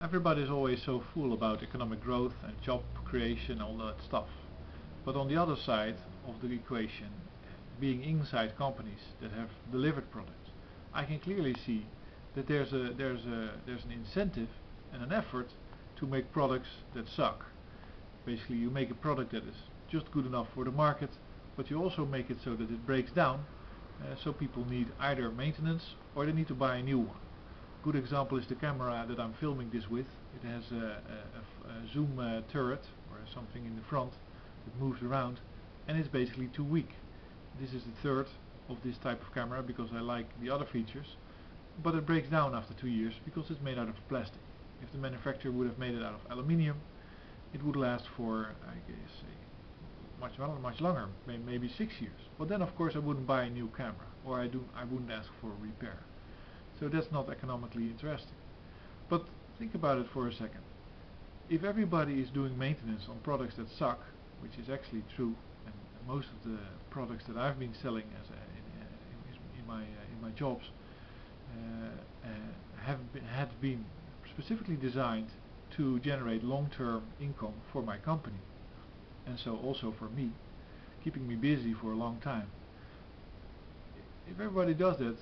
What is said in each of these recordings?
Everybody's always so full about economic growth and job creation, all that stuff. But on the other side of the equation, being inside companies that have delivered products, I can clearly see that there's an incentive and an effort to make products that suck. Basically, you make a product that is just good enough for the market, but you also make it so that it breaks down, so people need either maintenance or they need to buy a new one. Good example is the camera that I'm filming this with. It has a zoom turret or something in the front that moves around, and it's basically too weak. This is the third of this type of camera because I like the other features, but it breaks down after 2 years because it's made out of plastic. If the manufacturer would have made it out of aluminium, it would last for, I guess, much longer, maybe 6 years. But then of course I wouldn't buy a new camera, or I wouldn't ask for a repair. So that's not economically interesting. But think about it for a second. If everybody is doing maintenance on products that suck, which is actually true, and most of the products that I've been selling in my jobs had been specifically designed to generate long-term income for my company, and so also for me, keeping me busy for a long time. If everybody does that,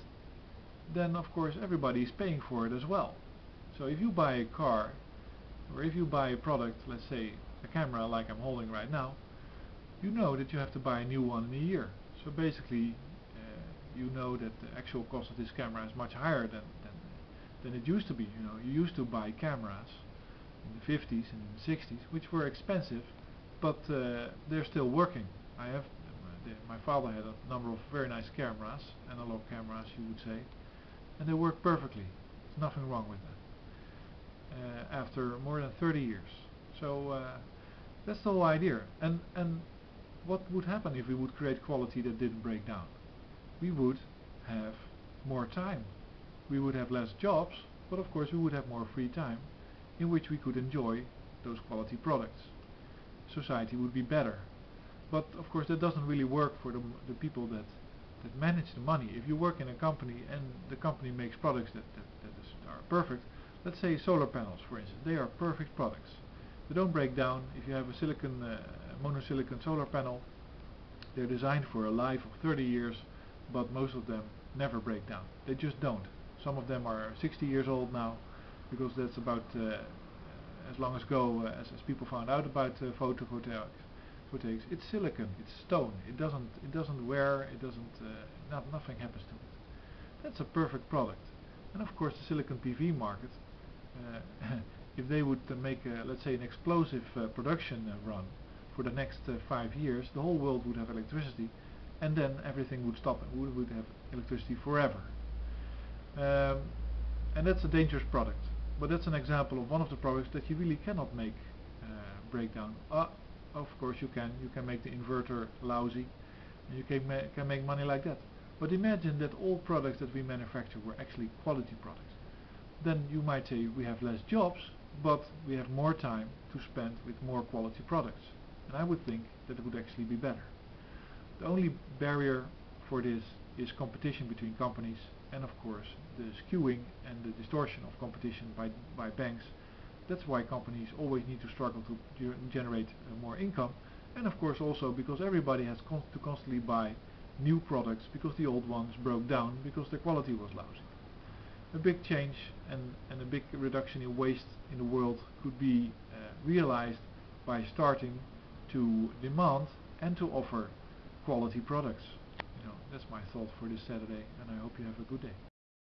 then of course everybody is paying for it as well. So if you buy a car, or if you buy a product, let's say a camera like I'm holding right now, you know that you have to buy a new one in a year. So basically you know that the actual cost of this camera is much higher than it used to be. You know, you used to buy cameras in the 50s and in the 60s which were expensive, but they're still working. My father had a number of very nice cameras, analog cameras you would say, and they work perfectly. There's nothing wrong with that. After more than 30 years. So that's the whole idea. And what would happen if we would create quality that didn't break down? We would have more time. We would have less jobs, but of course we would have more free time in which we could enjoy those quality products. Society would be better. But of course that doesn't really work for the people that manage the money. If you work in a company and the company makes products that are perfect, let's say solar panels for instance, they are perfect products. They don't break down. If you have a monosilicon solar panel, they're designed for a life of 30 years, but most of them never break down. They just don't. Some of them are 60 years old now, because that's about as long ago as people found out about photovoltaics. It's silicon, it's stone. It doesn't wear. Nothing happens to it. That's a perfect product. And of course, the silicon PV market, if they would make, let's say, an explosive production run for the next 5 years, the whole world would have electricity, and then everything would stop, and we would have electricity forever. And that's a dangerous product. But that's an example of one of the products that you really cannot make break down. Of course you can make the inverter lousy, and you can make money like that. But imagine that all products that we manufacture were actually quality products. Then you might say we have less jobs, but we have more time to spend with more quality products. And I would think that it would actually be better. The only barrier for this is competition between companies, and of course the skewing and the distortion of competition by banks. That's why companies always need to struggle to generate more income, and of course also because everybody has to constantly buy new products because the old ones broke down because the quality was lousy. A big change and a big reduction in waste in the world could be realized by starting to demand and to offer quality products. That's my thought for this Saturday, and I hope you have a good day.